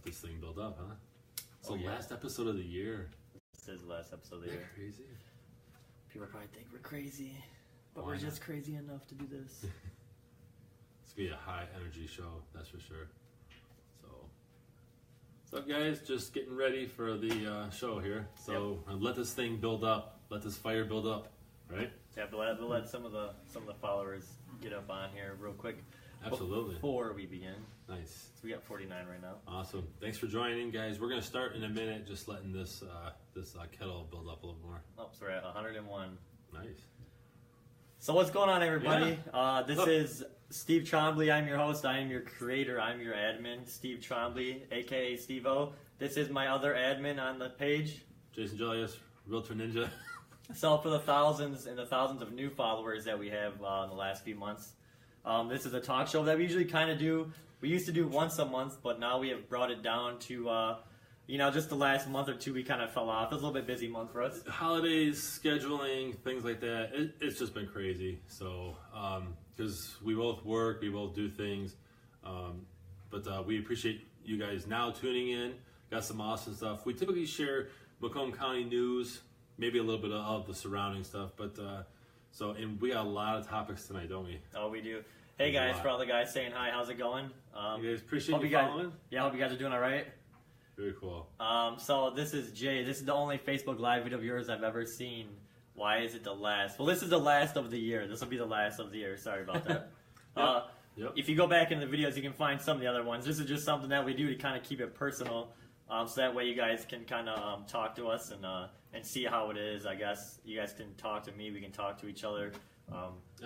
let this thing build up, huh? It's the yeah. last episode of the year. This is the last episode of the year. Crazy. People probably think we're crazy, but Why we're not? just crazy enough to do this. It's gonna be a high energy show, that's for sure. So, what's up, guys? Just getting ready for the show here. So let this thing build up. Let this fire build up, right? Yeah, but we'll let some of the followers get up on here real quick. Absolutely. Before we begin. Nice. So we got 49 right now. Awesome. Thanks for joining, guys. We're gonna start in a minute. Just letting this kettle build up a little more. Oh, so we're at 101. Nice. So what's going on, everybody? This is Steve Trombley. I'm your host. I am your creator. I'm your admin, Steve Trombley, aka Steve-O. This is my other admin on the page, Jason Gelios, Realtor Ninja. So for the thousands and the thousands of new followers that we have in the last few months, this is a talk show that we usually kind of do. We used to do once a month, but now we have brought it down to, just the last month or two we kind of fell off. It was a little bit busy month for us. Holidays, scheduling, things like that. It's just been crazy. So, because we both work, we both do things. But we appreciate you guys now tuning in. Got some awesome stuff. We typically share Macomb County news, maybe a little bit of the surrounding stuff. But and we got a lot of topics tonight, don't we? Oh, we do. Hey guys, for all the guys saying hi, how's it going? You guys appreciate you following? Yeah, hope you guys are doing all right. Very cool. So this is Jay. This is the only Facebook Live video of yours I've ever seen. Why is it the last? Well, this is the last of the year. This will be the last of the year. Sorry about that. Yep. If you go back in the videos, you can find some of the other ones. This is just something that we do to kind of keep it personal. So that way you guys can kind of talk to us and see how it is. I guess you guys can talk to me. We can talk to each other.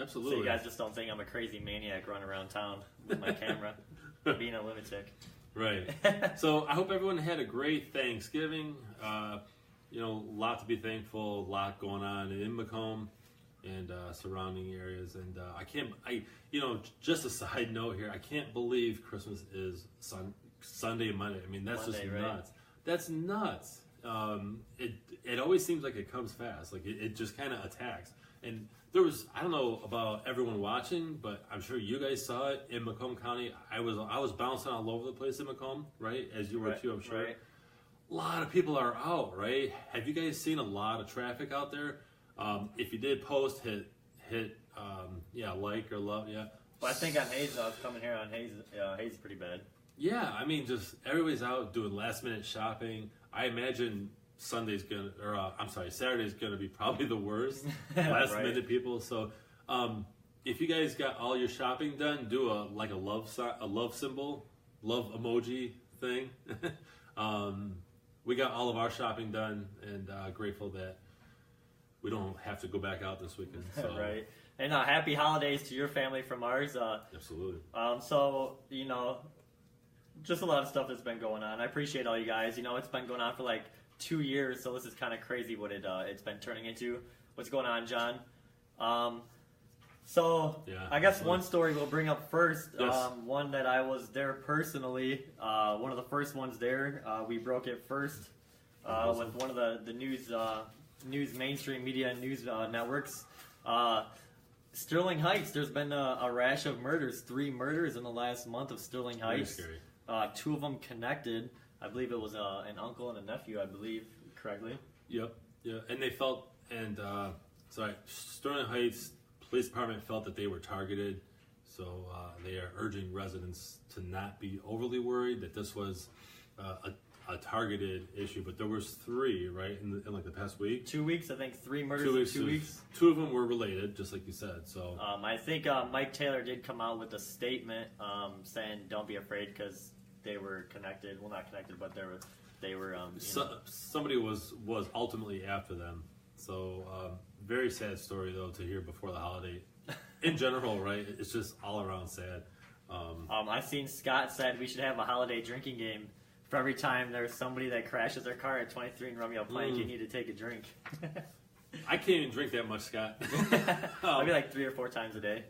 Absolutely. So you guys just don't think I'm a crazy maniac running around town with my camera, being a lunatic. Right. So I hope everyone had a great Thanksgiving. A lot to be thankful, a lot going on in Macomb and surrounding areas. And just a side note here, I can't believe Christmas is Sunday and Monday. I mean, that's Monday, just right? nuts. That's nuts. It always seems like it comes fast. Like it just kind of attacks. And there was, I don't know about everyone watching, but I'm sure you guys saw it in Macomb County. I was bouncing all over the place in Macomb, right? As you were too, I'm sure. Right. A lot of people are out, right? Have you guys seen a lot of traffic out there? If you did post, hit like or love, yeah. Well, I think on Hayes, I was coming here on Hayes. Hayes is pretty bad. Yeah, I mean, just everybody's out doing last minute shopping. I imagine Saturday's gonna be probably the worst. Last minute people. So, if you guys got all your shopping done, do a love symbol, love emoji thing. We got all of our shopping done, and grateful that we don't have to go back out this weekend. So. Right. And happy holidays to your family from ours. Absolutely. Just a lot of stuff that's been going on. I appreciate all you guys. It's been going on for like 2 years, so this is kind of crazy what it's been turning into. What's going on, John? I guess one story we'll bring up first. Yes. One that I was there personally. One of the first ones there. We broke it first with one of the news mainstream media news networks. Sterling Heights. There's been a rash of murders. 3 murders in the last month of Sterling Heights. Very scary. 2 of them connected. I believe it was an uncle and a nephew, I believe, correctly. Yep. Yeah. And they felt, Sterling Heights Police Department felt that they were targeted. So they are urging residents to not be overly worried that this was a targeted issue. But there was 3, right, in the past week? 2 weeks, I think 3 murders in 2 weeks. 2 of them were related, just like you said. So I think Mike Taylor did come out with a statement saying don't be afraid because they were connected. Well, not connected, but they were. Somebody was ultimately after them. So very sad story though to hear before the holiday. In general, right? It's just all around sad. I've seen Scott said we should have a holiday drinking game. For every time there's somebody that crashes their car at 23 and Romeo Plank, you need to take a drink. I can't even drink that much, Scott. Maybe like 3 or 4 times a day.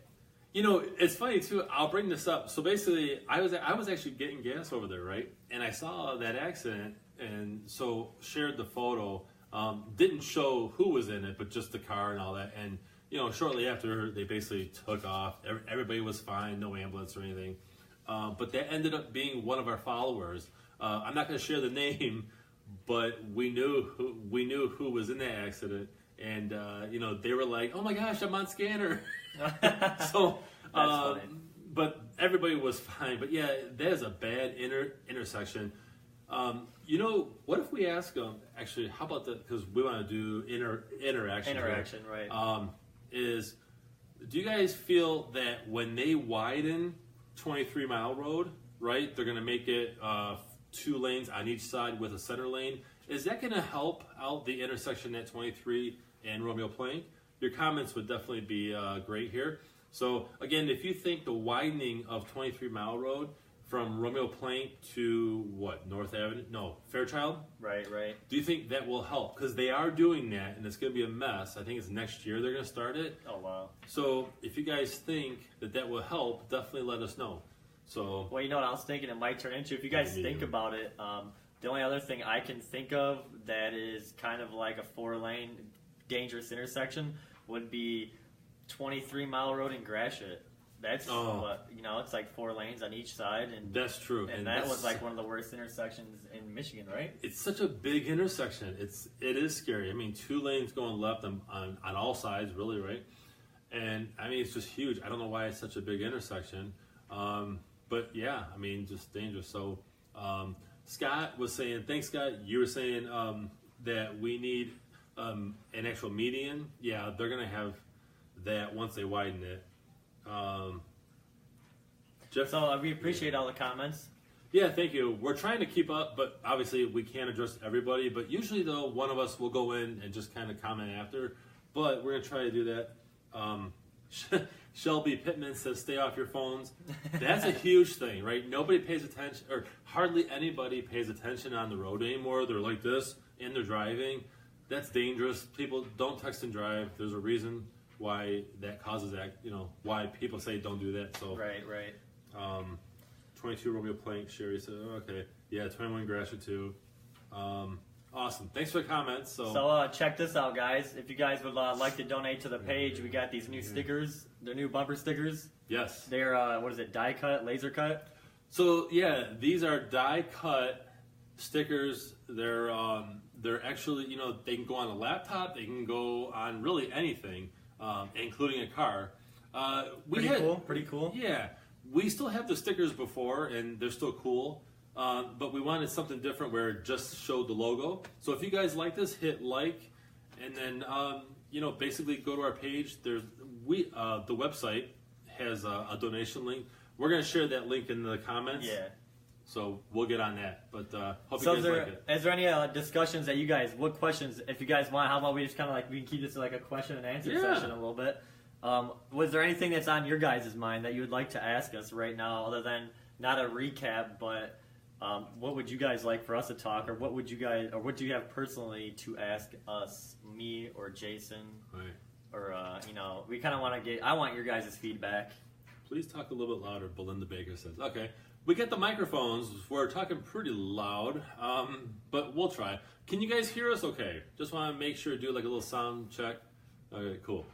It's funny too. I'll bring this up. So basically, I was actually getting gas over there, right? And I saw that accident, and so shared the photo. Didn't show who was in it, but just the car and all that. And shortly after, they basically took off. Everybody was fine, no ambulance or anything. But that ended up being one of our followers. I'm not going to share the name, but we knew who was in that accident, and they were like, "Oh my gosh, I'm on scanner." So, That's funny. But everybody was fine. But yeah, that is a bad intersection. What if we ask them? Actually, how about that? Because we want to do interaction. Interaction, here. right? Do you guys feel that when they widen 23 Mile Road, right, they're going to make it 2 lanes on each side with a center lane? Is that going to help out the intersection at 23 and Romeo Plank? Your comments would definitely be great here. So again, if you think the widening of 23 Mile Road from Romeo Plank to North Avenue? No, Fairchild? Right. Do you think that will help? Because they are doing that, and it's going to be a mess. I think it's next year they're going to start it. Oh, wow. So if you guys think that will help, definitely let us know. So, well, you know what I was thinking it might turn into? If you guys think about it, the only other thing I can think of that is kind of like a 4-lane dangerous intersection would be 23 Mile Road in Gratiot. That's it's like 4 lanes on each side, and that's true. And that was like one of the worst intersections in Michigan, right? It's such a big intersection. It is scary. I mean, 2 lanes going left on all sides, really, right? And I mean, it's just huge. I don't know why it's such a big intersection, but yeah, I mean, just dangerous. So Scott was saying, thanks, Scott. You were saying that we need an actual median. Yeah, they're gonna have that once they widen it. Jeff, so we appreciate all the comments. Yeah, thank you. We're trying to keep up, but obviously we can't address everybody. But usually, though, one of us will go in and just kind of comment after. But we're going to try to do that. Shelby Pittman says, stay off your phones. That's a huge thing, right? Nobody pays attention, or hardly anybody pays attention on the road anymore. They're like this, and they're driving. That's dangerous. People don't text and drive. There's a reason why that causes that, why people say don't do that. So right. 22 Romeo Plank, Sherry said, okay. Yeah, 21 Gratiot too. Awesome. Thanks for the comments. So check this out, guys. If you guys would like to donate to the page, we got these new stickers. They're new bumper stickers. Yes. They're, die cut, laser cut? So, yeah, these are die cut stickers. They're actually, they can go on a laptop. They can go on really anything. Including a car. Pretty cool. Yeah, we still have the stickers before, and they're still cool. But we wanted something different where it just showed the logo. So if you guys like this, hit like, and then basically go to our page. The website has a donation link. We're gonna share that link in the comments. Yeah. So we'll get on that, but hope you guys like it. Is there any discussions that you guys, what questions, if you guys want, how about we just kind of we can keep this like a question and answer session a little bit. Was there anything that's on your guys' mind that you would like to ask us right now, other than not a recap, but what would you guys like for us to talk, or what would you have personally to ask us, me or Jason? Right. Or, we kind of want to I want your guys' feedback. Please talk a little bit louder, Belinda Baker says. Okay. We get the microphones. We're talking pretty loud, but we'll try. Can you guys hear us okay? Just want to make sure, do like a little sound check. Okay, cool.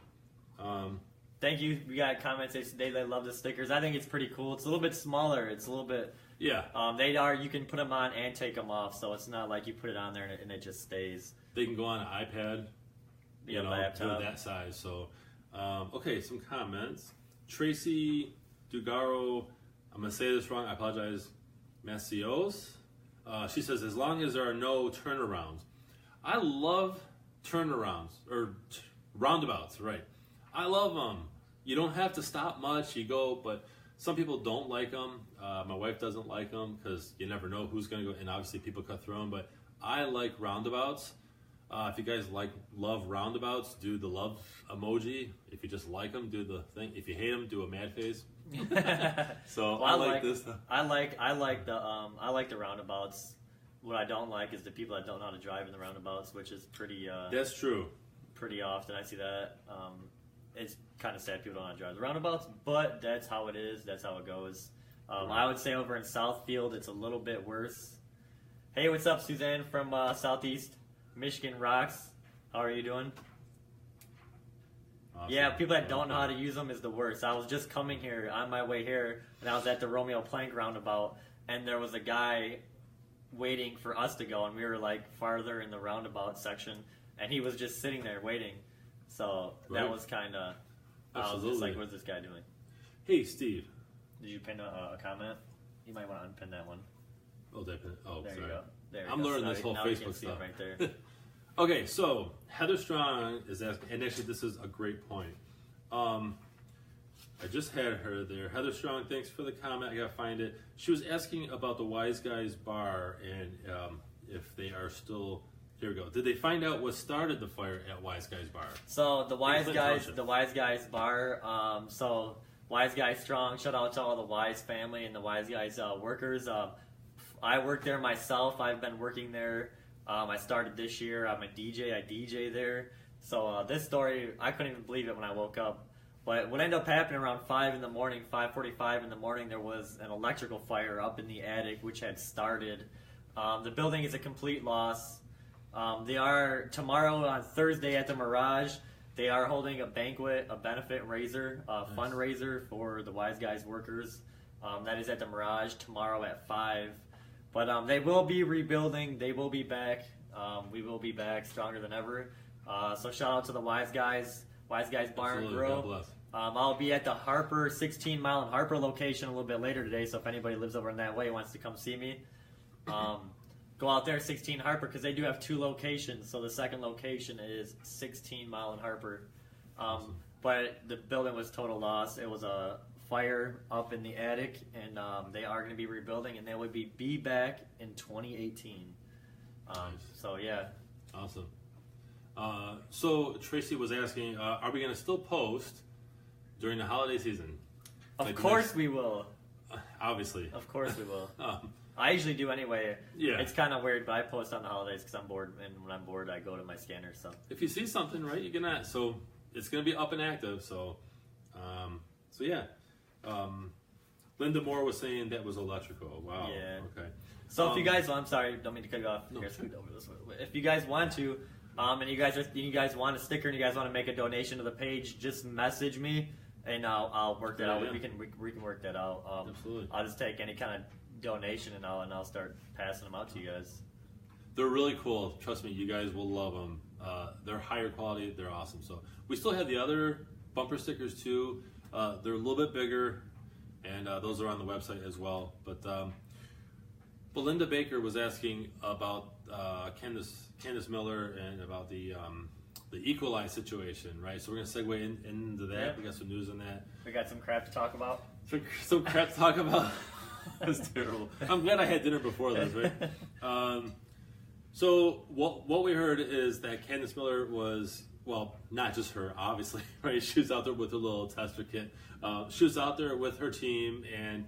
Thank you. We got comments today. They love the stickers. I think it's pretty cool. It's a little bit smaller. It's a little bit... Yeah. You can put them on and take them off, so it's not like you put it on there and it just stays. They can go on an iPad, laptop. To that size. So, okay, some comments. Tracy Dugaro... I'm going to say this wrong. I apologize. Macios. She says, as long as there are no turnarounds. I love turnarounds, or roundabouts, right. I love them. You don't have to stop much. You go, but some people don't like them. My wife doesn't like them because you never know who's going to go. And obviously people cut through them, but I like roundabouts. If you guys love roundabouts, do the love emoji. If you just like them, do the thing. If you hate them, do a mad face. So well, I like this. I like the roundabouts. What I don't like is the people that don't know how to drive in the roundabouts, which is pretty. That's true. Pretty often I see that. It's kind of sad people don't know how to drive the roundabouts, but that's how it is. That's how it goes. I would say over in Southfield, it's a little bit worse. Hey, what's up, Suzanne from Southeast Michigan rocks? How are you doing? Awesome. Yeah, people that don't know how to use them is the worst. I was just coming here on my way here, and I was at the Romeo Plank roundabout, and there was a guy waiting for us to go, and we were like farther in the roundabout section, and he was just sitting there waiting. So that was kind of, I was just like, what's this guy doing? Hey, Steve. Did you pin a comment? You might want to unpin that one. Oh, did I pin it? Oh, there sorry. You go. There I'm learning this whole Facebook stuff. Right there. Okay, so Heather Strong is asking, and actually this is a great point. I just had her there. Heather Strong, thanks for the comment. I gotta find it. She was asking about the Wise Guys Bar and if they are still. Here we go. Did they find out what started the fire at Wise Guys Bar? So the Wise Guys Bar. So Wise Guys Strong. Shout out to all the Wise family and the Wise Guys workers. I work there myself. I've been working there. I started this year. I'm a DJ. I DJ there. So this story, I couldn't even believe it when I woke up. But what ended up happening around 5 in the morning, 5:45 in the morning, there was an electrical fire up in the attic, which had started. The building is a complete loss. They are, tomorrow on Thursday at the Mirage, they are holding a banquet, a benefit fundraiser for the Wise Guys workers. That is at the Mirage tomorrow at 5. But they will be rebuilding. They will be back. We will be back stronger than ever. So shout out to the Wise Guys Bar and Grill. God bless. I'll be at the Harper, 16 Mile and Harper location a little bit later today. So if anybody lives over in that way wants to come see me, go out there, 16 Harper, because they do have 2 locations. So the second location is 16 Mile and Harper. Awesome. But the building was total loss. It was a fire up in the attic, and they are going to be rebuilding, and they will be back in 2018. Nice. So yeah. Awesome. So Tracy was asking, are we going to still post during the holiday season? Of course we will. Obviously. Of course we will. I usually do anyway. Yeah. It's kind of weird, but I post on the holidays because I'm bored, and when I'm bored, I go to my scanner. So if you see something, right, you can ask. So it's going to be up and active. So, yeah. Linda Moore was saying that was electrical. Wow. Yeah. Okay. So if you guys, I'm sorry, don't mean to cut you off. No, Here, scoot over this way. If you guys want to, and you guys want a sticker and you guys want to make a donation to the page, just message me and I'll work that out. Yeah. We can work that out. Absolutely. I'll just take any kind of donation and I'll start passing them out to you guys. They're really cool. Trust me, you guys will love them. They're higher quality. They're awesome. So we still have the other bumper stickers too. They're a little bit bigger, and those are on the website as well. But Belinda Baker was asking about Candace Miller and about the Equalize situation, right? So we're going to segue into that. Yeah. We got some news on that. We got some crap to talk about. Some crap to talk about. That's terrible. I'm glad I had dinner before this, right? So what we heard is that Candace Miller was, well, not just her, obviously, right? She was out there with her little tester kit. She was out there with her team, and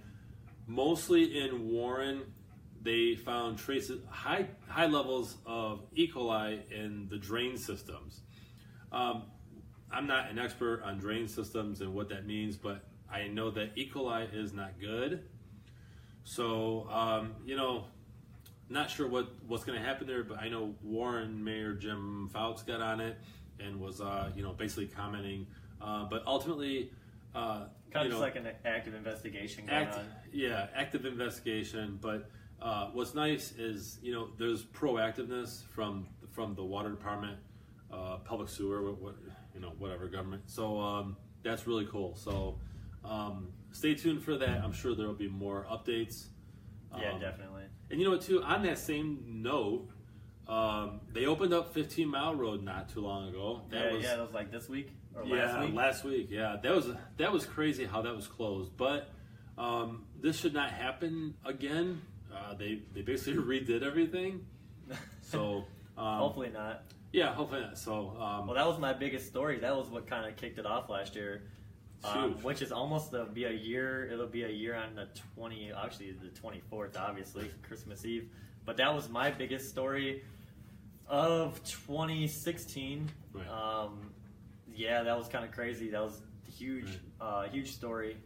mostly in Warren, they found traces, high levels of E. coli in the drain systems. I'm not an expert on drain systems and what that means, but I know that E. coli is not good. So, not sure what's going to happen there, but I know Warren Mayor Jim Fouts got on it and was, basically commenting. But ultimately, kind of just like an active investigation going on. Yeah, active investigation. But what's nice is, there's proactiveness from the water department, public sewer, whatever government. So that's really cool. So stay tuned for that. I'm sure there will be more updates. Yeah, definitely. And you know what, too? On that same note, they opened up 15 Mile Road not too long ago. That was like this week or last week. Last week. Yeah, that was crazy how that was closed. But this should not happen again. They basically redid everything. So hopefully not. Yeah, hopefully not. So well, that was my biggest story. That was what kind of kicked it off last year. Which is almost be a year. It'll be a year on the 24th, obviously, Christmas Eve. But that was my biggest story of 2016. Right. That was kind of crazy. That was huge, huge story.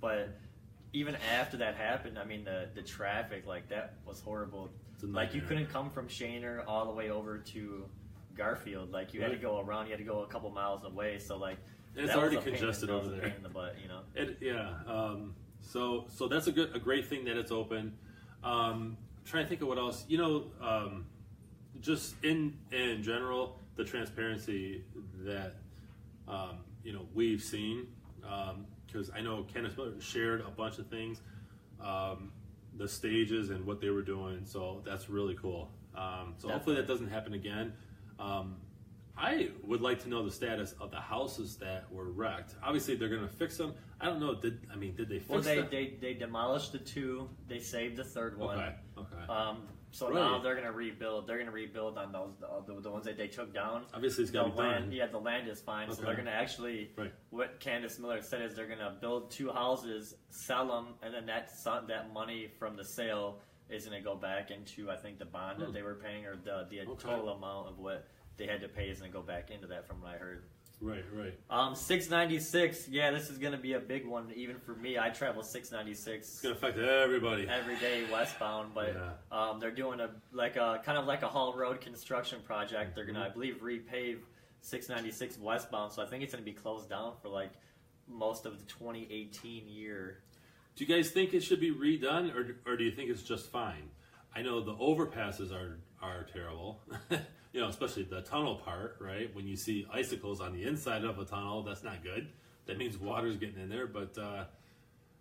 But even after that happened, I mean, the traffic, that was horrible. Like, you couldn't come from Shaner all the way over to Garfield. Like, you had to go around. You had to go a couple miles away. So, and it's already congested over there. Pain in the butt, So that's a great thing that it's open. trying to think of what else. Just in general, the transparency that we've seen, because I know Candace Miller shared a bunch of things, the stages and what they were doing. So that's really cool. So hopefully that doesn't happen again. I would like to know the status of the houses that were wrecked. Obviously, they're going to fix them. I don't know. Did they fix them? Well, they demolished the two. They saved the third one. Okay. So now they're going to rebuild. They're going to rebuild on those the ones that they took down. Obviously, it's got to be done. Yeah, the land is fine. Okay. So they're going to actually. Right. What Candace Miller said is they're going to build 2 houses, sell them, and then that money from the sale is going to go back into, I think, the bond that they were paying, or the total amount of what they had to pay is going to go back into that, from what I heard. Right. 696. Yeah, this is going to be a big one, even for me. I travel 696. It's going to affect everybody every day westbound, but they're doing kind of like a haul road construction project. They're going to, I believe, repave 696 westbound. So I think it's going to be closed down for like most of the 2018 year. Do you guys think it should be redone, or do you think it's just fine? I know the overpasses are terrible. Especially the tunnel part, right? When you see icicles on the inside of a tunnel, that's not good. That means water's getting in there. But, do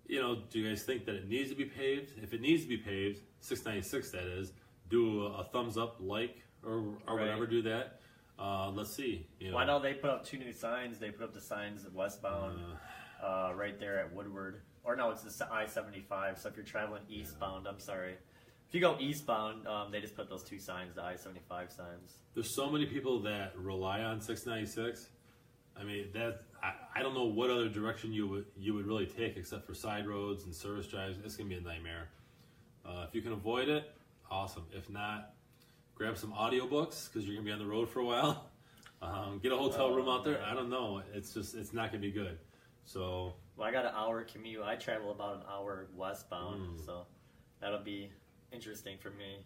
you guys think that it needs to be paved? If it needs to be paved, 696 that is, do a thumbs up, or whatever, do that. Let's see. Well, I know they put up 2 new signs. They put up the signs westbound right there at Woodward. Or no, it's the I-75. So if you're traveling eastbound, I'm sorry. If you go eastbound, they just put those 2 signs, the I-75 signs. There's so many people that rely on 696. I mean, I don't know what other direction you would really take except for side roads and service drives. It's gonna be a nightmare. If you can avoid it, awesome. If not, grab some audiobooks because you're gonna be on the road for a while. Get a hotel room out there. I don't know. It's not gonna be good. So. Well, I got an hour commute. I travel about an hour westbound, so that'll be interesting for me.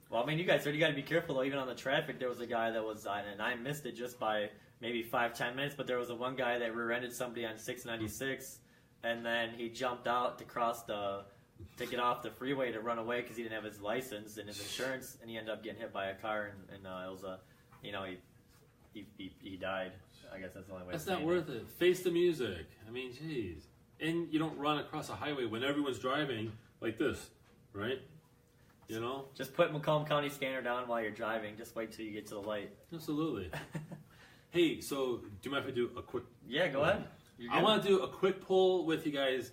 Well, I mean, you guys heard you got to be careful though. Even on the traffic, there was a guy that was, and I missed it just by maybe 5-10 minutes, but there was one guy that rear-ended somebody on 696, and then he jumped out to get off the freeway to run away because he didn't have his license and his insurance, and he ended up getting hit by a car, and it was he died. I guess that's the only way. That's not worth it. Face the music. I mean, jeez. And you don't run across a highway when everyone's driving like this, right? Just put Macomb County scanner down while you're driving. Just wait till you get to the light. Absolutely. Hey, so do you mind if I do a quick... Yeah, go ahead. I want to do a quick poll with you guys.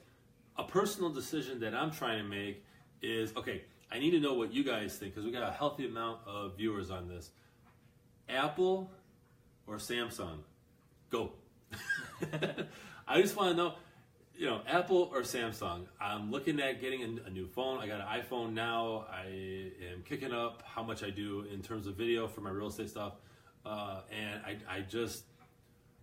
A personal decision that I'm trying to make is, okay, I need to know what you guys think because we got a healthy amount of viewers on this. Apple or Samsung? Go. I just want to know, Apple or Samsung. I'm looking at getting a new phone. I got an iPhone now. I am kicking up how much I do in terms of video for my real estate stuff. And I just,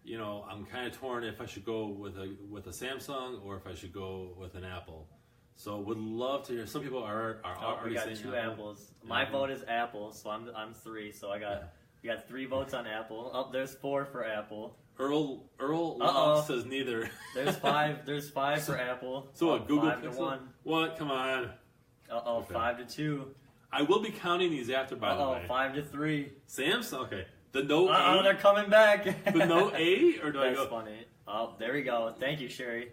I'm kind of torn if I should go with a Samsung or if I should go with an Apple. So would love to hear. Some people are already saying we got 2 Apples. My vote is Apple, so I'm 3. So we got 3 votes on Apple. Oh, there's 4 for Apple. Earl Long says neither. There's 5. There's 5 for Apple. So what? Google 5 Pixel? to 1. What? Come on. Okay. 5 to 2. I will be counting these after, by the way. 5 to 3. Samsung. Okay. The Note 8. Oh, they're coming back. The Note 8, or do I go? That's funny. Oh, there we go. Thank you, Sherry.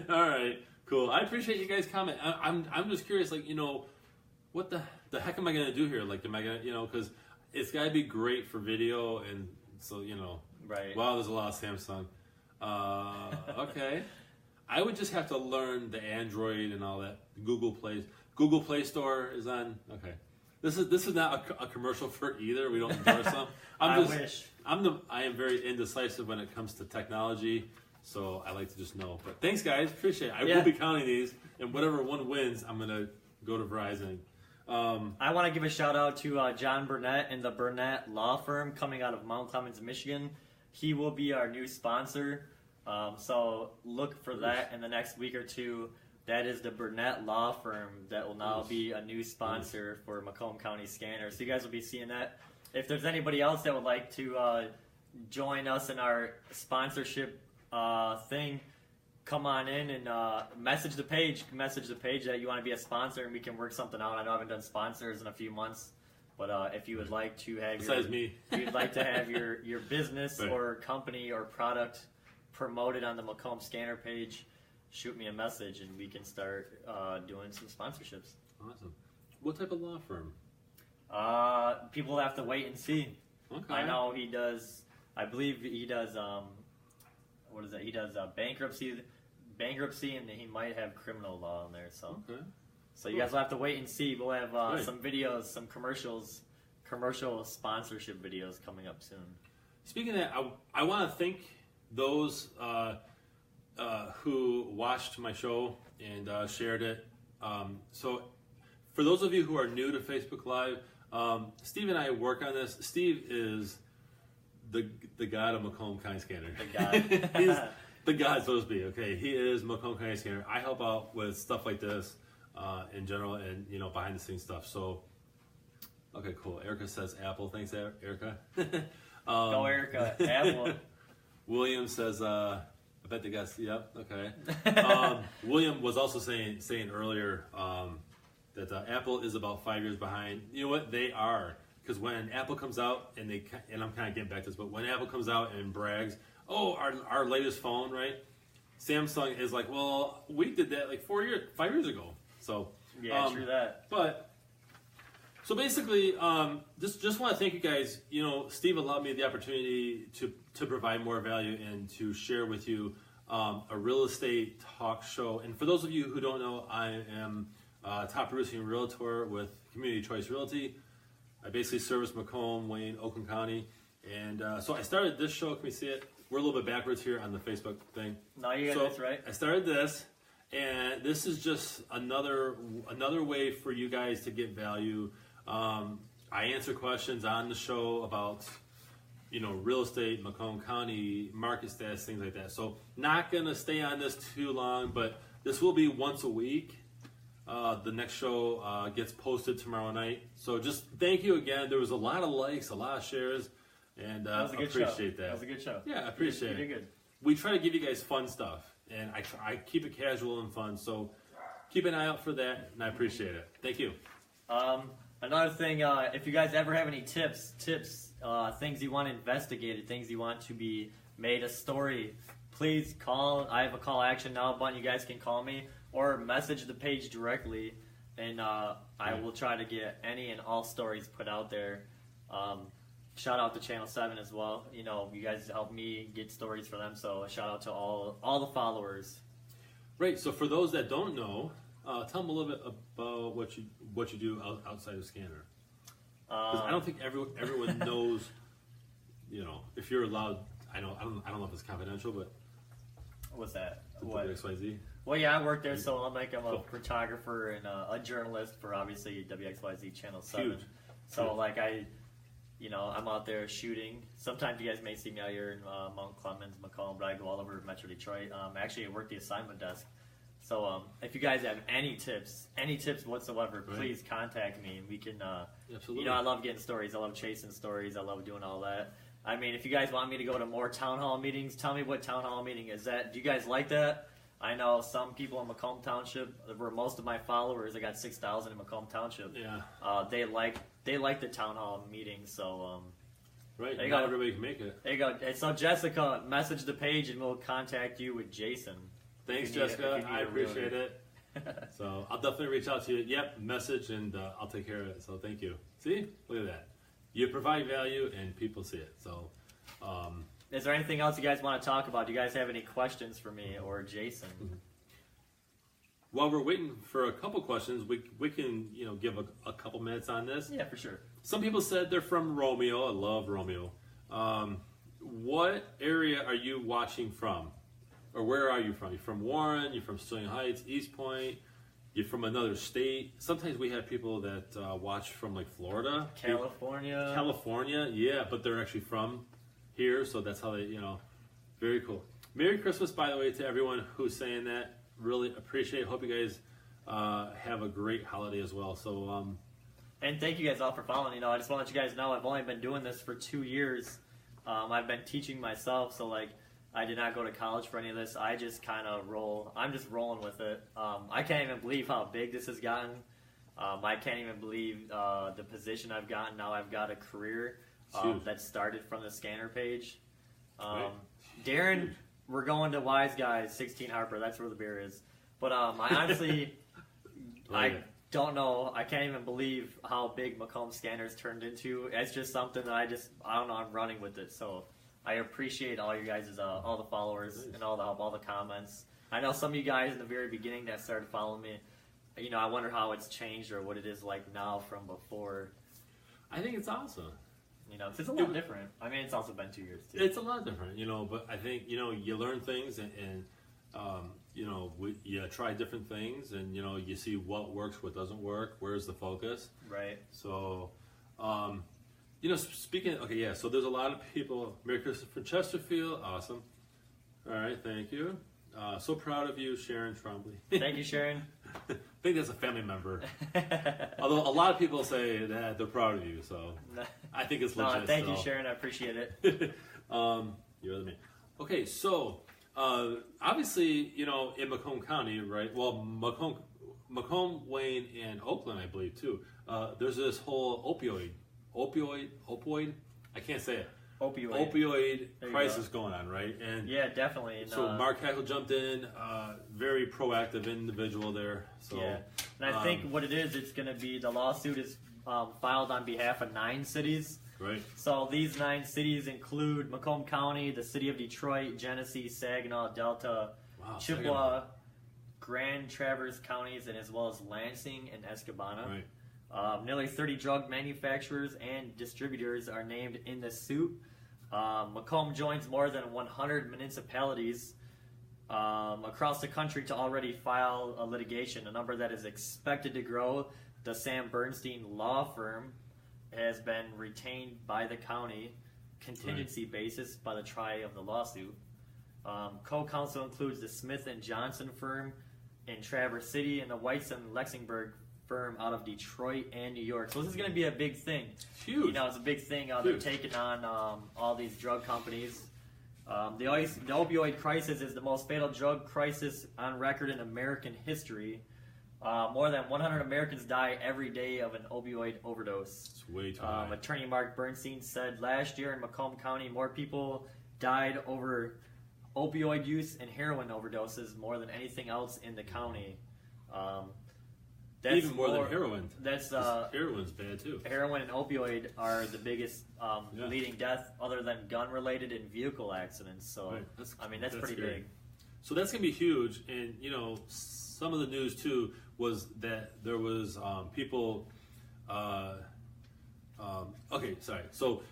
All right. Cool. I appreciate you guys comment. I'm just curious, what the heck am I gonna do here? Am I gonna, because it's gotta be great for video, and so Right. Wow, there's a lot of Samsung. Okay. I would just have to learn the Android and all that. Google Play Store is on. Okay. This is not a commercial for either. We don't endorse them. I wish. I am very indecisive when it comes to technology, so I like to just know. But thanks, guys. Appreciate it. I will be counting these, and whatever one wins, I'm gonna go to Verizon. I want to give a shout out to John Burnett and the Burnett Law Firm coming out of Mount Clemens, Michigan. He will be our new sponsor, so look for that in the next week or 2. That is the Burnett Law Firm that will now be a new sponsor for Macomb County Scanner. So you guys will be seeing that. If there's anybody else that would like to join us in our sponsorship thing, come on in and message the page that you want to be a sponsor, and we can work something out. I know I haven't done sponsors in a few months, but if you would like to have besides me, if you'd like to have your business right. or company or product promoted on the Macomb Scanner page, shoot me a message and we can start doing some sponsorships. Awesome. What type of law firm? People have to wait and see. Okay. I know he does. I believe he does. What is that? He does bankruptcy, and he might have criminal law in there. So, okay. So you guys will have to wait and see. We'll have right. some videos, some commercial sponsorship videos coming up soon. Speaking of that, I want to thank those who watched my show and shared it. So, for those of you who are new to Facebook Live, Steve and I work on this. Steve is the god of Macomb County Scanner. The god. He's the god, so to speak. Okay, he is Macomb County Scanner. I help out with stuff like this in general, and behind the scenes stuff. So, okay, cool. Erica says Apple. Thanks, Erica. Go, Erica. Apple. William says, I bet the guys. Yep. Okay. William was also saying earlier that Apple is about 5 years behind. You know what? They are. Because when Apple comes out, and I'm kind of getting back to this, but when Apple comes out and brags, oh, our latest phone, right? Samsung is like, well, we did that like 5 years ago. So yeah, true that. But so basically, just want to thank you guys. Steve allowed me the opportunity to provide more value and to share with you a real estate talk show. And for those of you who don't know, I am a top producing realtor with Community Choice Realty. I basically service Macomb, Wayne, Oakland County. And so I started this show. Can we see it? We're a little bit backwards here on the Facebook thing. No, you got this right. I started this, and this is just another way for you guys to get value. I answer questions on the show about, real estate, Macomb County, market stats, things like that. So not going to stay on this too long, but this will be once a week. The next show gets posted tomorrow night. So just thank you again. There was a lot of likes, a lot of shares, and I appreciate that. That was a good show. Yeah, I appreciate it. You did good. We try to give you guys fun stuff, and I keep it casual and fun. So keep an eye out for that, and I appreciate it. Thank you. Another thing, if you guys ever have any tips, things you want investigated, things you want to be made a story, please call. I have a call action now button. You guys can call me or message the page directly, and I will try to get any and all stories put out there. Shout out to Channel 7 as well. You guys help me get stories for them, so a shout out to all the followers. Right, so for those that don't know, tell them a little bit about what you do outside of Scanner. Because I don't think everyone knows, if you're allowed, I don't know if it's confidential, but... What's that? What? WXYZ? Well, yeah, I work there, so I'm a photographer and a journalist for obviously WXYZ Channel 7. Huge. So I'm out there shooting. Sometimes you guys may see me out here in Mount Clemens, Macomb, but I go all over Metro Detroit. Actually, I work the assignment desk. So if you guys have any tips whatsoever, right. Please contact me, and we can. Absolutely. I love getting stories. I love chasing stories. I love doing all that. I mean, if you guys want me to go to more town hall meetings, tell me what town hall meeting is that. Do you guys like that? I know some people in Macomb Township, where most of my followers, I got 6,000 in Macomb Township. Yeah. They like the town hall meetings. So. Right. Not everybody can make it. There you go. So Jessica, message the page, and we'll contact you with Jason. Thanks, Jessica. I appreciate it. So I'll definitely reach out to you. Yep, message, and I'll take care of it. So thank you. See? Look at that. You provide value, and people see it. So, is there anything else you guys want to talk about? Do you guys have any questions for me or Jason? Mm-hmm. While we're waiting for a couple questions, we can give a couple minutes on this. Yeah, for sure. Some people said they're from Romeo. I love Romeo. What area are you watching from? Or where are you from? You're from Warren, you're from Sterling Heights, East Point, you're from another state. Sometimes we have people that watch from like Florida. California, yeah, but they're actually from here, so that's how they, very cool. Merry Christmas, by the way, to everyone who's saying that. Really appreciate it. Hope you guys have a great holiday as well. So, and thank you guys all for following. I just want to let you guys know I've only been doing this for 2 years. I've been teaching myself, so I did not go to college for any of this. I just kind of roll. I'm just rolling with it. I can't even believe how big this has gotten. I can't even believe the position I've gotten. Now I've got a career that started from the scanner page. Darren, we're going to Wise Guys, 16 Harper. That's where the beer is. But I honestly, I don't know. I can't even believe how big Macomb Scanners turned into. It's just something that I don't know. I'm running with it. So I appreciate all you guys, all the followers and all the help, all the comments. I know some of you guys in the very beginning that started following me. You know, I wonder how it's changed or what it is like now from before. I think it's awesome. You know, it's a lot different. I mean, it's also been 2 years too. It's a lot different, you know. But I think you learn things and you try different things, and you see what works, what doesn't work, where's the focus. Right. So, speaking. Okay, yeah. So there's a lot of people. Merry Christmas from Chesterfield. Awesome. All right, thank you. So proud of you, Sharon Trombley. Thank you, Sharon. I think that's a family member. Although a lot of people say that they're proud of you, so I think it's legit. Thank you, Sharon. I appreciate it. You're the man. Okay, so obviously, in Macomb County, right? Well, Macomb, Wayne, and Oakland, I believe too. There's this whole opioid. I can't say it. Opioid crisis going on, right? And yeah, definitely. And, so Mark Hackle jumped in, very proactive individual there. So, yeah, and I think what it is, it's going to be the lawsuit is filed on behalf of 9 cities. Right. So these 9 cities include Macomb County, the city of Detroit, Genesee, Saginaw, Delta, Chippewa, Grand Traverse counties, and as well as Lansing and Escanaba. Right. Nearly 30 drug manufacturers and distributors are named in the suit. Macomb joins more than 100 municipalities across the country to already file a litigation, a number that is expected to grow. The Sam Bernstein law firm has been retained by the county, contingency basis by the try of the lawsuit. Co-counsel includes the Smith & Johnson firm in Traverse City and the Weiss and Lexingberg firm out of Detroit and New York. So this is going to be a big thing. It's huge. It's a big thing. They're taking on all these drug companies. The opioid crisis is the most fatal drug crisis on record in American history. More than 100 Americans die every day of an opioid overdose. It's way too high. Attorney Mark Bernstein said last year in Macomb County, more people died over opioid use and heroin overdoses more than anything else in the county. Even more than heroin. Heroin's bad too. Heroin and opioid are the biggest leading death, other than gun-related and vehicle accidents. So, right. That's pretty scary. big. So that's gonna be huge. And some of the news too was that there was people. Okay, sorry. So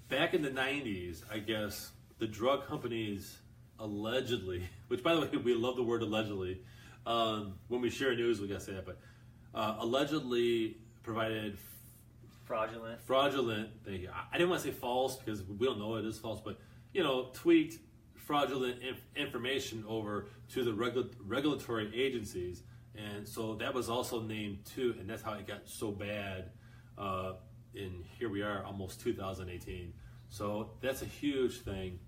back in the '90s, I guess the drug companies allegedly, which by the way we love the word allegedly. When we share news, we gotta say that, but. Allegedly provided fraudulent. Thank you. I didn't want to say false because we don't know it is false, but tweaked fraudulent information over to the regulatory agencies, and so that was also named too, and that's how it got so bad. And here we are, almost 2018. So that's a huge thing.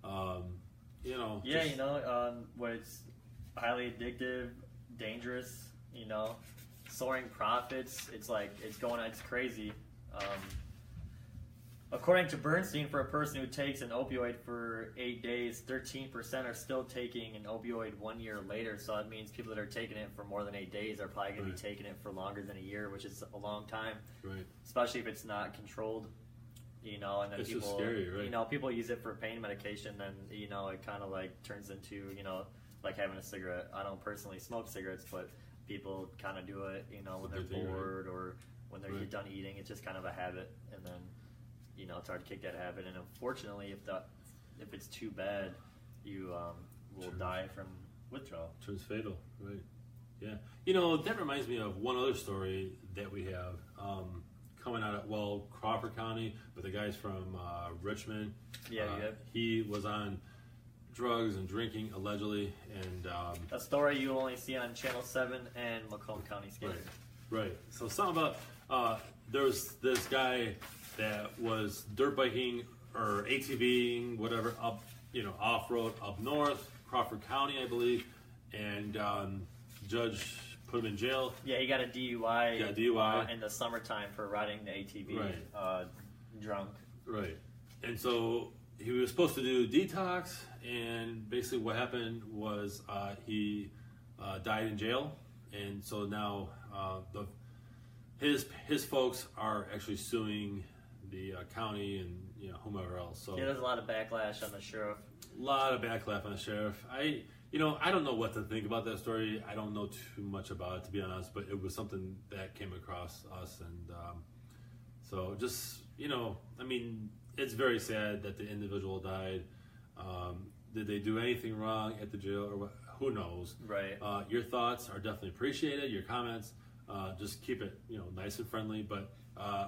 Where it's highly addictive, dangerous. Soaring profits. It's crazy. According to Bernstein, for a person who takes an opioid for 8 days, 13% are still taking an opioid 1 year later. So that means people that are taking it for more than 8 days are probably going to be taking it for longer than a year, which is a long time. Right. Especially if it's not controlled. And then it's people, just scary, right? People use it for pain medication. Then it kind of turns into like having a cigarette. I don't personally smoke cigarettes, but people kind of do it, when they're bored or when they're done eating. It's just kind of a habit, and then it's hard to kick that habit. And unfortunately, if it's too bad, you will die from withdrawal. Turns fatal, right? Yeah. That reminds me of one other story that we have coming out of Crawford County, but the guy's from Richmond. Yeah, he was on drugs and drinking allegedly, and a story you only see on Channel 7 and Macomb County Skater. Right. So something about there was this guy that was dirt biking or ATVing, whatever, up off road up north, Crawford County, I believe, and judge put him in jail. Yeah, he got a DUI. Got a DUI in the summertime for riding the ATV drunk. Right, and so he was supposed to do detox, and basically what happened was he died in jail, and so now his folks are actually suing the county and whomever else. So yeah, there's a lot of backlash on the sheriff. A lot of backlash on the sheriff. I don't know what to think about that story. I don't know too much about it, to be honest, but it was something that came across us, and so just it's very sad that the individual died. Did they do anything wrong at the jail, or what? Who knows? Right. Your thoughts are definitely appreciated. Your comments, just keep it nice and friendly, but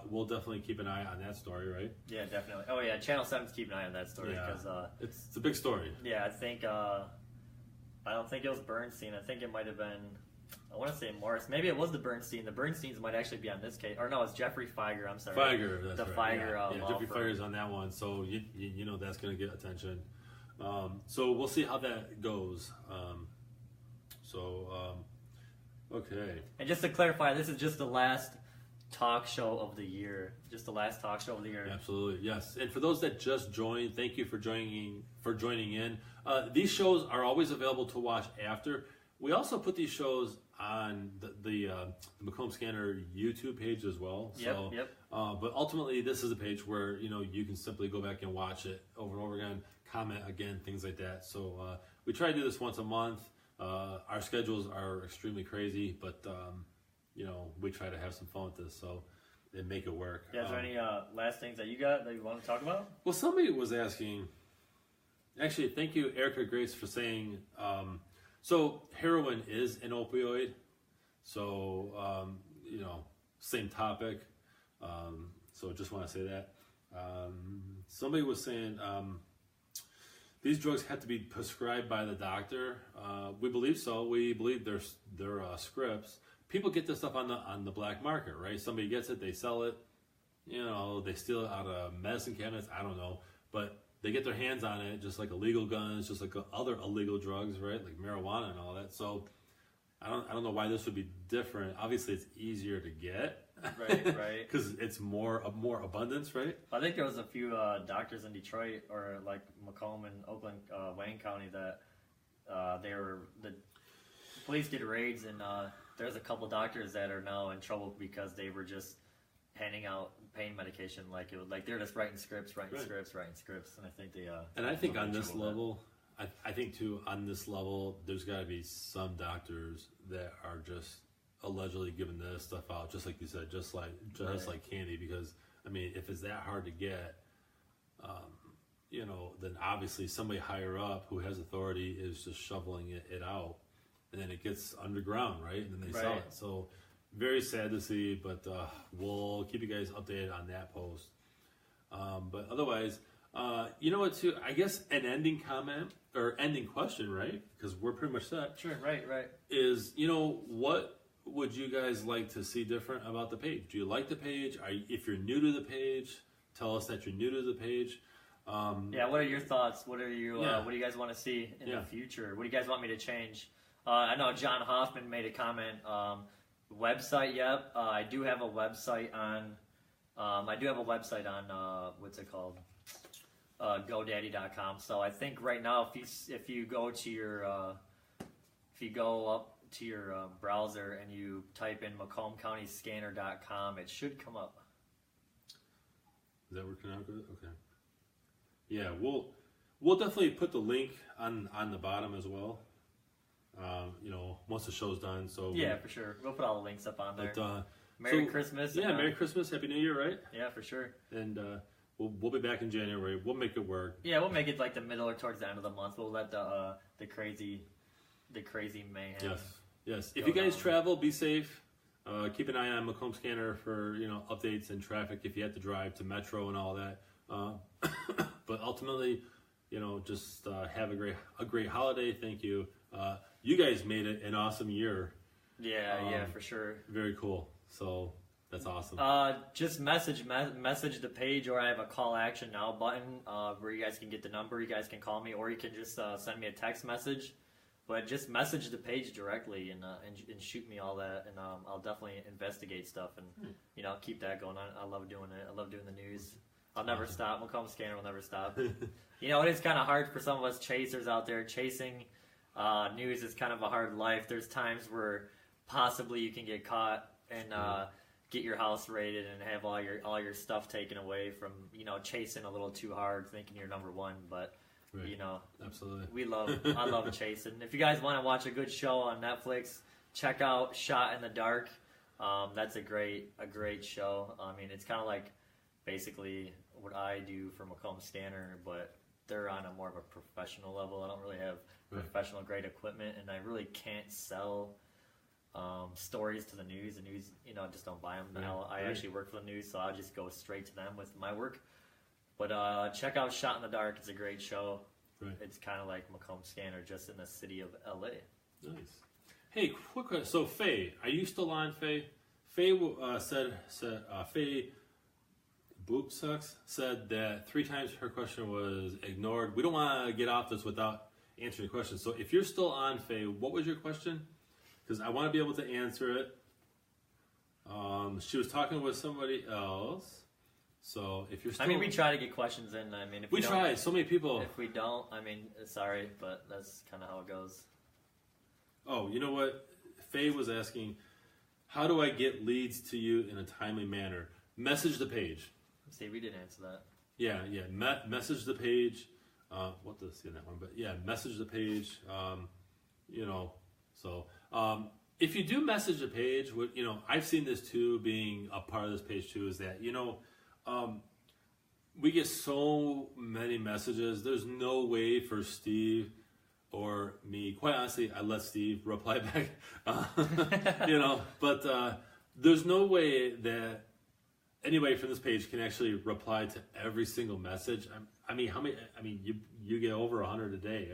we'll definitely keep an eye on that story, right? Yeah, definitely. Oh yeah, Channel 7's keeping an eye on that story because it's a big story. Yeah, I think I don't think it was Bernstein. I think it might have been. I want to say Morris. Maybe it was the Bernstein. The Bernsteins might actually be on this case. Or no, it's Jeffrey Feiger. I'm sorry. Feiger, that's the right. Feiger. Yeah, Jeffrey Feiger's on that one, so you know that's going to get attention. So we'll see how that goes. Okay. And just to clarify, this is just the last talk show of the year. Just the last talk show of the year. Absolutely, yes. And for those that just joined, thank you for joining in. These shows are always available to watch after. We also put these shows on the Macomb Scanner YouTube page as well. So, yep. But ultimately, this is a page where you can simply go back and watch it over and over again, comment again, things like that. So we try to do this once a month. Our schedules are extremely crazy, but we try to have some fun with this, so and make it work. Yeah. Is there any last things that you got that you want to talk about? Well, somebody was asking. Actually, thank you, Erica Grace, for saying. So heroin is an opioid. So same topic. So just want to say that. Somebody was saying these drugs have to be prescribed by the doctor. We believe so. We believe they're scripts. People get this stuff on the black market, right? Somebody gets it, they sell it. They steal it out of medicine cabinets. I don't know, but they get their hands on it, just like illegal guns, just like other illegal drugs, right? Like marijuana and all that. So I don't know why this would be different. Obviously, it's easier to get, right? Because it's more abundance, right? I think there was a few doctors in Detroit or like Macomb and Oakland, Wayne County that the police did raids, and there's a couple doctors that are now in trouble because they were just handing out pain medication they're just writing scripts, and I think they. And I think on this level. I think too, on this level, there's got to be some doctors that are just allegedly giving this stuff out, just like you said, just like candy. Because if it's that hard to get, then obviously somebody higher up who has authority is just shoveling it out, and then it gets underground, right? And then they sell it. So very sad to see, but we'll keep you guys updated on that post. But otherwise. You know what, too? I guess an ending comment or ending question, right? Because we're pretty much set. Sure, right. Is, what would you guys like to see different about the page? Do you like the page? If you're new to the page, tell us that you're new to the page. What are your thoughts? What do you guys want to see in the future? What do you guys want me to change? I know John Hoffman made a comment. Website, yep. I do have a website on. What's it called? GoDaddy.com. So I think right now, if you go to your up to your browser and you type in MacombCountyScanner.com, it should come up. Is that working out good? Okay. Yeah, we'll definitely put the link on the bottom as well. Once the show's done. So yeah, for sure. We'll put all the links up on there. But, Merry Christmas. Yeah, Merry Christmas, Happy New Year, right? Yeah, for sure. And we'll be back in January. We'll make it work. Yeah, we'll make it like the middle or towards the end of the month. We'll let the crazy mayhem. Yes. If you guys travel, be safe. Keep an eye on Macomb Scanner for updates and traffic if you have to drive to Metro and all that. But ultimately, just have a great holiday. Thank you. You guys made it an awesome year. Yeah, for sure. Very cool. So That's awesome. Just message the page, or I have a call action now button where you guys can get the number. You guys can call me, or you can just send me a text message. But just message the page directly and shoot me all that, and I'll definitely investigate stuff and keep that going. I love doing it. I love doing the news. I'll never stop. Macomb Scanner will never stop. It is kind of hard for some of us chasers out there. Chasing news is kind of a hard life. There's times where possibly you can get caught and get your house raided and have all your stuff taken away from chasing a little too hard, thinking you're number one, but. Right. Absolutely. I love chasing. If you guys want to watch a good show on Netflix, check out Shot in the Dark. That's a great show. I mean, it's kind of like basically what I do for Macomb Scanner, but they're on a more of a professional level. I don't really have professional grade equipment, and I really can't sell stories to the news. The news, just don't buy them. Now I actually work for the news, so I'll just go straight to them with my work. But check out Shot in the Dark. It's a great show. Right. It's kind of like Macomb Scanner, just in the city of LA. Nice. Hey, quick question. So, Faye, are you still on, Faye? Faye said Faye Boop Sucks said that 3 times her question was ignored. We don't want to get off this without answering the question. So, if you're still on, Faye, what was your question? Because I want to be able to answer it. She was talking with somebody else. So if you're still... we try to get questions in. If we try. So many people... If we don't, sorry, but that's kind of how it goes. Oh, you know what? Faye was asking, how do I get leads to you in a timely manner? Message the page. See, we didn't answer that. Yeah. Message the page. What does see that one? But yeah, message the page. If you do message the page, I've seen this too, being a part of this page too, is that, we get so many messages. There's no way for Steve or me. Quite honestly, I let Steve reply back. But there's no way that anybody from this page can actually reply to every single message. You get over 100 a day.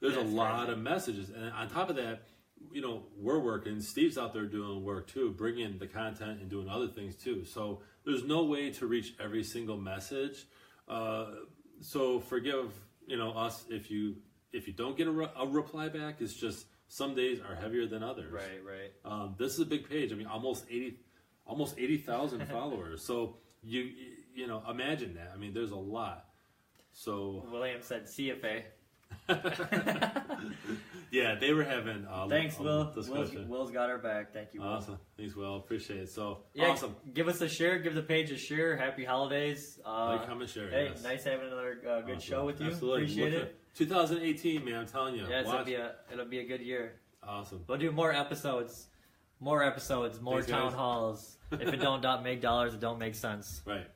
There's a lot of messages, and on top of that, we're working. Steve's out there doing work too, bringing the content and doing other things too. So there's no way to reach every single message. So forgive, us if you don't get a reply back. It's just some days are heavier than others. Right. This is a big page. Almost 80,000 followers. So you imagine that. There's a lot. So William said, CFA. Yeah, they were having thanks, Will. Will's got our back. Thank you, Will. Awesome. Thanks, Will. Appreciate it. So, yeah, awesome. Give us a share. Give the page a share. Happy holidays. Like, comment, share. Hey, nice having another good show with you. Absolutely. Appreciate it. 2018, man, I'm telling you. Yeah, it'll be a good year. Awesome. We'll do more episodes, more Thanks, town halls. If it don't make dollars, it don't make sense. Right.